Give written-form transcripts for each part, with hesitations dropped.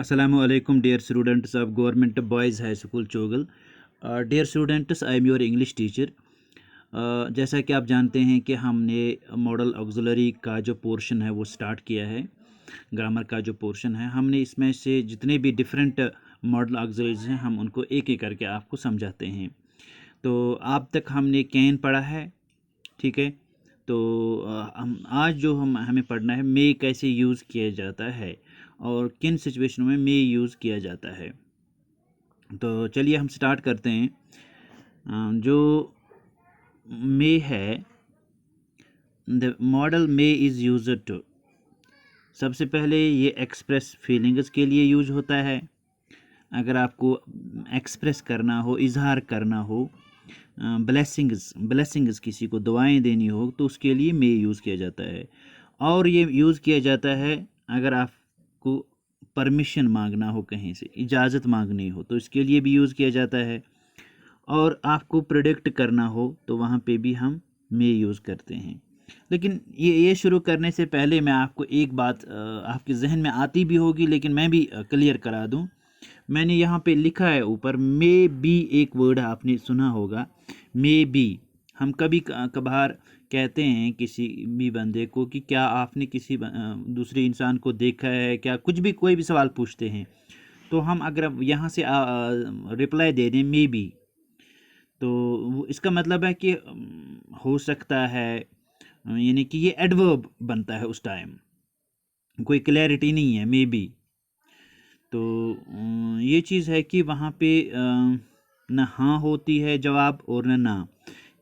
Assalamualaikum dear students of Government Boys High School Chogal. Dear students, I am your English teacher. जैसा कि आप जानते हैं कि हमने मॉडल ऑक्सिलरी का जो पोर्शन है वो स्टार्ट किया है। ग्रामर का जो पोर्शन है हमने इसमें से जितने भी डिफरेंट मॉडल ऑक्सिलरीज हैं हम उनको एक एक करके आपको समझाते हैं। तो अब तक हमने कैन पढ़ा है, ठीक है। तो हम आज जो हमें पढ़ना है मे कैसे यूज़ किया जाता है और किन सिचुएशनों में मे यूज़ किया जाता है। तो चलिए हम स्टार्ट करते हैं। जो मे है, the modal may is used to, सबसे पहले ये एक्सप्रेस फीलिंग्स के लिए यूज होता है। अगर आपको एक्सप्रेस करना हो, इजहार करना हो, ब्लेसिंग्स किसी को दुआएं देनी हो तो उसके लिए मे यूज़ किया जाता है। और ये यूज़ किया जाता है अगर आपको परमिशन मांगना हो, कहीं से इजाज़त मांगनी हो तो इसके लिए भी यूज़ किया जाता है। और आपको प्रेडिक्ट करना हो तो वहाँ पे भी हम मे यूज़ करते हैं। लेकिन ये शुरू करने से पहले मैं आपको एक बात आपके जहन में आती भी होगी लेकिन मैं भी क्लियर करा दूं। मैंने यहाँ पे लिखा है ऊपर मे बी, एक वर्ड आपने सुना होगा मे बी। हम कभी कभार कहते हैं किसी भी बंदे को कि क्या आपने किसी दूसरे इंसान को देखा है क्या, कुछ भी कोई भी सवाल पूछते हैं तो हम अगर यहाँ से रिप्लाई दे दें मे बी, तो इसका मतलब है कि हो सकता है, यानी कि ये एडवर्ब बनता है उस टाइम, कोई क्लैरिटी नहीं है मे बी। तो ये चीज़ है कि वहाँ पे न हाँ होती है जवाब और न ना,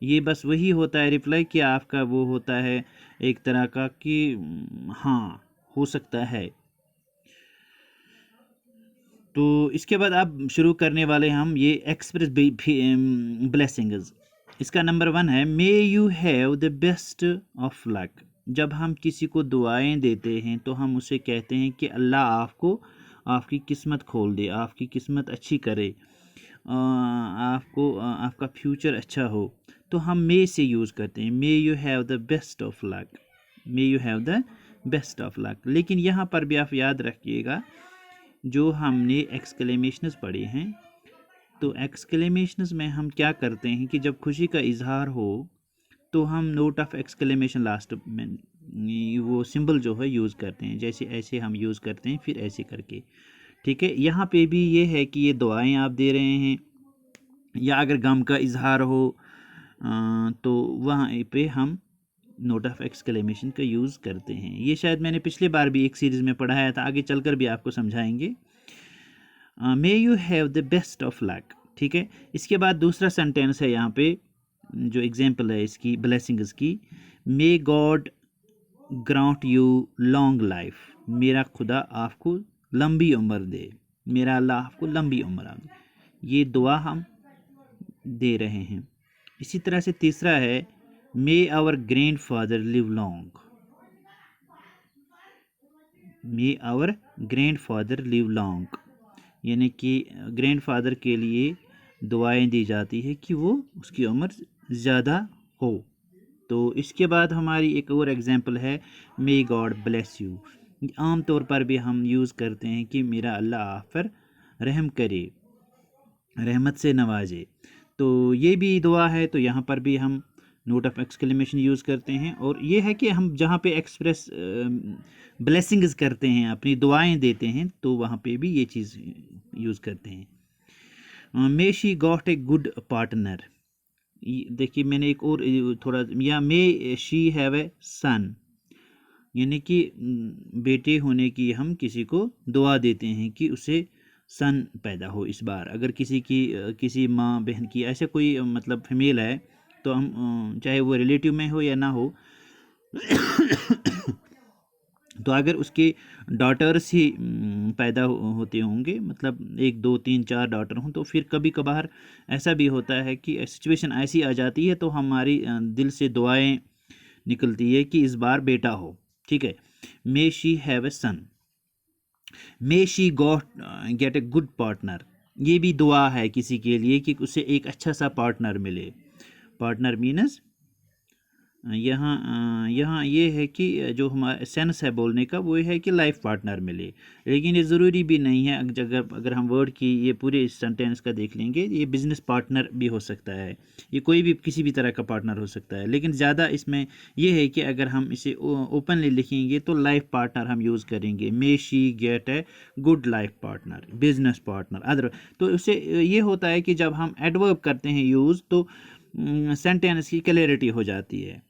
ये बस वही होता है रिप्लाई कि आपका वो होता है एक तरह का कि हाँ हो सकता है। तो इसके बाद अब शुरू करने वाले हम ये एक्सप्रेस ब्लेसिंग्स। इसका नंबर 1 है may you have the best of luck. जब हम किसी को दुआएं देते हैं तो हम उसे कहते हैं कि अल्लाह आपको आपकी किस्मत खोल दे, आपकी किस्मत अच्छी करे, आपको आपका फ्यूचर अच्छा हो। तो हम मे से यूज़ करते हैं, may you have the best of luck, may you have the best of luck. लेकिन यहाँ पर भी आप याद रखिएगा जो हमने एक्सक्लेमेशंस पढ़े हैं, तो एक्सक्लेमेशंस में हम क्या करते हैं कि जब खुशी का इजहार हो तो हम नोट ऑफ एक्सक्लेमेशन लास्ट में वो सिंबल जो है यूज़ करते हैं, जैसे ऐसे हम यूज़ करते हैं फिर ऐसे करके, ठीक है। यहाँ पे भी ये है कि ये दुआएं आप दे रहे हैं या अगर गम का इजहार हो तो वहाँ पे हम नोट ऑफ एक्सक्लेमेशन का यूज़ करते हैं। ये शायद मैंने पिछले बार भी एक सीरीज़ में पढ़ाया था, आगे चलकर भी आपको समझाएंगे। May you have the best of luck, ठीक है। इसके बाद दूसरा सेंटेंस है यहाँ पे जो एग्जाम्पल है इसकी ब्लेसिंग्स की, may God grant you long life. मेरा खुदा आपको लंबी उम्र दे, मेरा अल्लाह आपको लंबी उम्र दे, ये दुआ हम दे रहे हैं। इसी तरह से तीसरा है may our grandfather live long, may our grandfather live long, यानी कि ग्रैंड फादर के लिए दुआएं दी जाती है कि वो उसकी उम्र ज़्यादा हो। तो इसके बाद हमारी एक और एग्जांपल है मे गॉड ब्लेस यू। आम तौर पर भी हम यूज़ करते हैं कि मेरा अल्लाह आप पर रहम करे, रहमत से नवाजे। तो ये भी दुआ है, तो यहाँ पर भी हम नोट ऑफ एक्सक्लेमेशन यूज़ करते हैं। और ये है कि हम जहाँ पे एक्सप्रेस ब्लेसिंग्स करते हैं, अपनी दुआएं देते हैं, तो वहाँ पे भी ये चीज़ यूज़ करते हैं। May she got a good partner. देखिए मैंने एक और थोड़ा, या मे शी हैव ए सन, यानी कि बेटे होने की हम किसी को दुआ देते हैं कि उसे सन पैदा हो इस बार। अगर किसी की किसी माँ बहन की ऐसे कोई मतलब फीमेल है तो हम चाहे वो रिलेटिव में हो या ना हो तो अगर उसके डॉटर्स ही पैदा होते होंगे, मतलब 1 2 3 4 डॉटर हों, तो फिर कभी कभार ऐसा भी होता है कि सिचुएशन ऐसी आ जाती है तो हमारी दिल से दुआएं निकलती है कि इस बार बेटा हो, ठीक है। May she have a son, may she got get a good partner. ये भी दुआ है किसी के लिए कि उसे एक अच्छा सा पार्टनर मिले। पार्टनर मीनस यहाँ ये है कि जो हमारा सेंस है बोलने का वो है कि लाइफ पार्टनर मिले, लेकिन ये ज़रूरी भी नहीं है। अगर हम वर्ड की ये पूरे सेंटेंस का देख लेंगे, ये बिजनेस पार्टनर भी हो सकता है, ये कोई भी किसी भी तरह का पार्टनर हो सकता है, लेकिन ज़्यादा इसमें ये है कि अगर हम इसे ओपनली लिखेंगे तो लाइफ पार्टनर हम यूज़ करेंगे। May she get a good life partner, business partner other. तो उससे ये होता है कि जब हम एडवर्ब करते हैं यूज़ तो सेंटेंस की क्लैरिटी हो जाती है।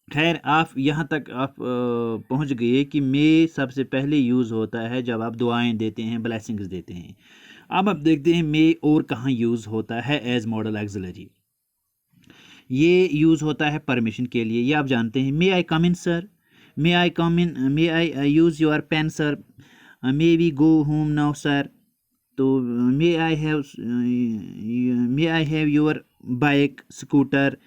खैर, आप यहाँ तक आप पहुँच गए कि मे सबसे पहले यूज़ होता है जब आप दुआएं देते हैं, ब्लेसिंग्स देते हैं। अब आप देखते हैं मे और कहाँ यूज़ होता है एज मॉडल एक्सिलरी। ये यूज़ होता है परमिशन के लिए, ये आप जानते हैं। May I come in sir, may I come in, may I use your pen sir, may we go home now sir. तो may I have your bike, scooter,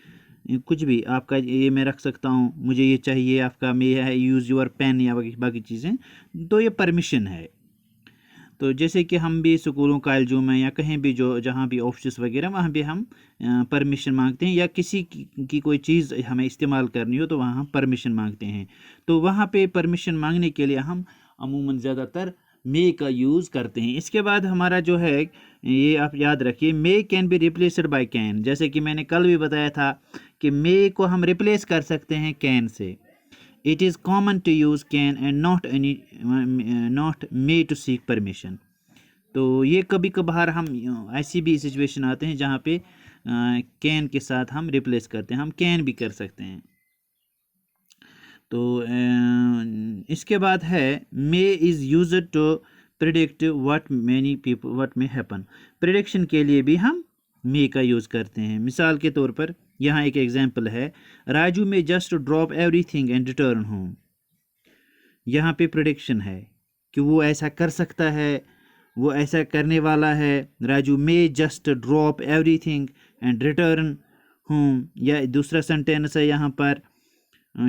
कुछ भी आपका ये मैं रख सकता हूँ, मुझे ये चाहिए आपका, मे आई यूज़ योर पेन या बाकी बाकी चीज़ें। तो ये परमिशन है। तो जैसे कि हम भी स्कूलों कॉलेजों में या कहीं भी जो जहाँ भी ऑफिस वगैरह वहाँ भी हम परमिशन मांगते हैं, या किसी की कोई चीज़ हमें इस्तेमाल करनी हो तो वहाँ हम परमिशन मांगते हैं। तो वहाँ पे परमिशन मांगने के लिए हम अमूमन ज़्यादातर मे का यूज़ करते हैं। इसके बाद हमारा जो है, ये आप याद रखिए, मे can be replaced by can. जैसे कि मैंने कल भी बताया था कि मे को हम रिप्लेस कर सकते हैं can say. It is common to use can and not may to seek permission। तो ये कभी कभार हम ऐसी भी सिचुएशन आते हैं जहाँ पे कैन के साथ हम रिप्लेस करते हैं, हम कैन भी कर सकते हैं। तो इसके बाद है may is used to predict what may happen. Prediction के लिए भी हम मे का यूज़ करते हैं। मिसाल के तौर पर यहाँ एक एग्जांपल है, Raju may just drop everything and return home. यहाँ पे प्रिडिक्शन है कि वो ऐसा कर सकता है, वो ऐसा करने वाला है। Raju may just drop everything and return home. या दूसरा सेंटेंस है यहाँ पर,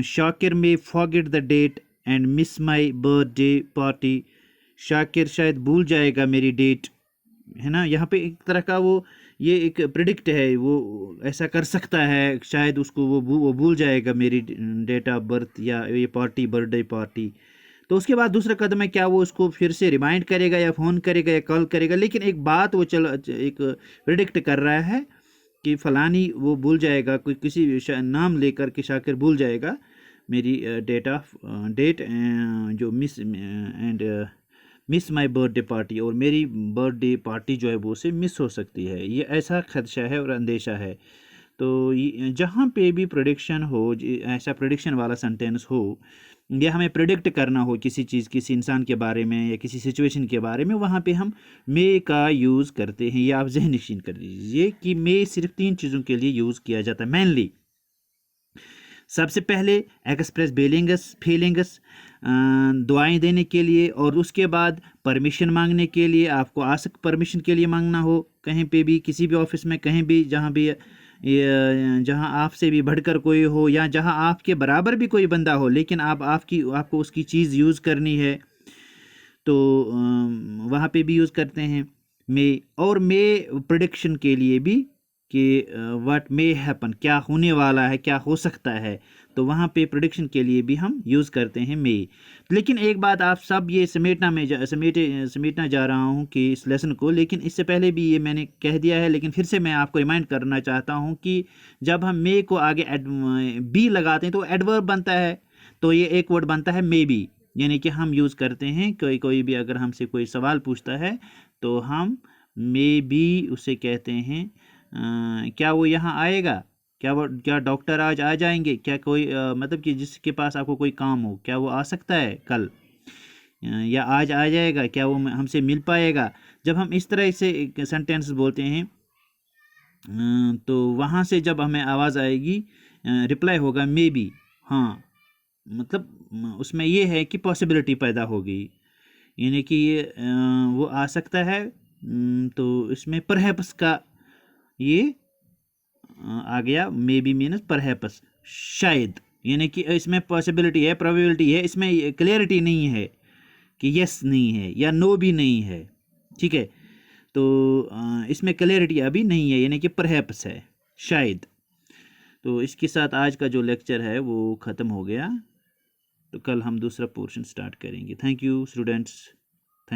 Shakir may forget the date and miss my birthday party. Shakir शायद भूल जाएगा मेरी डेट, है ना। यहाँ पे एक तरह का वो ये एक प्रिडिक्ट है, वो ऐसा कर सकता है, शायद उसको वो भूल जाएगा मेरी डेट ऑफ बर्थ या ये पार्टी, बर्थडे पार्टी। तो उसके बाद दूसरा कदम है, क्या वो उसको फिर से रिमाइंड करेगा या फ़ोन करेगा या कॉल करेगा। लेकिन एक बात वो एक प्रिडिक्ट कर रहा है कि फ़लानी वो भूल जाएगा, कोई किसी नाम लेकर के शाकिर भूल जाएगा मेरी डेट जो मिस माई बर्थडे पार्टी, और मेरी बर्थडे पार्टी जो है वो उसे मिस हो सकती है। ये ऐसा खदशा है और अंदेशा है। तो जहाँ पे भी प्रेडिक्शन हो, ऐसा प्रेडिक्शन वाला सेंटेंस हो, या हमें प्रेडिक्ट करना हो किसी चीज़, किसी इंसान के बारे में या किसी सिचुएशन के बारे में, वहाँ पे हम मे का यूज़ करते हैं। ये आप ज़हन नशीन कर लीजिए कि मे सिर्फ 3 चीज़ों के लिए यूज़ किया जाता है मेनली। सबसे पहले एक्सप्रेस फीलिंग्स, दुआएं देने के लिए, और उसके बाद परमिशन मांगने के लिए। आपको आस्क परमिशन के लिए मांगना हो कहीं पे भी, किसी भी ऑफिस में, कहीं भी जहाँ भी जहाँ आपसे भी बढ़कर कोई हो, या जहाँ आपके बराबर भी कोई बंदा हो लेकिन आपको उसकी चीज़ यूज़ करनी है, तो वहाँ पे भी यूज़ करते हैं मे। और मे प्रेडिक्शन के लिए भी कि व्हाट मे हैपन, क्या होने वाला है, क्या हो सकता है, तो वहाँ पे प्रेडिक्शन के लिए भी हम यूज़ करते हैं मे। लेकिन एक बात आप सब ये समेटना जा रहा हूँ कि इस लेसन को, लेकिन इससे पहले भी ये मैंने कह दिया है, लेकिन फिर से मैं आपको रिमाइंड करना चाहता हूँ कि जब हम मे को आगे बी लगाते हैं तो एडवर्ब बनता है। तो ये एक वर्ड बनता है मे बी, यानी कि हम यूज़ करते हैं कोई भी अगर हमसे कोई सवाल पूछता है तो हम मे बी उसे कहते हैं क्या वो यहाँ आएगा, क्या डॉक्टर आज आ जाएंगे, क्या कोई मतलब कि जिसके पास आपको कोई काम हो, क्या वो आ सकता है कल, या आज आ जाएगा, क्या वो हमसे मिल पाएगा। जब हम इस तरह से एक सेंटेंस बोलते हैं तो वहाँ से जब हमें आवाज़ आएगी, रिप्लाई होगा मे बी। हाँ, मतलब उसमें ये है कि पॉसिबिलिटी पैदा होगी, यानी कि ये वो आ सकता है। तो इसमें परहैप्स का ये आ गया, मे बी मीनस परहैप्स, शायद, यानी कि इसमें पॉसिबिलिटी है, प्रोबेबिलिटी है, इसमें क्लियरिटी नहीं है कि यस नहीं है या नो भी नहीं है। ठीक है, तो इसमें क्लियरिटी अभी नहीं है, यानी कि परहैप्स है, शायद। तो इसके साथ आज का जो लेक्चर है वो ख़त्म हो गया। तो कल हम दूसरा पोर्शन स्टार्ट करेंगे। Thank you students.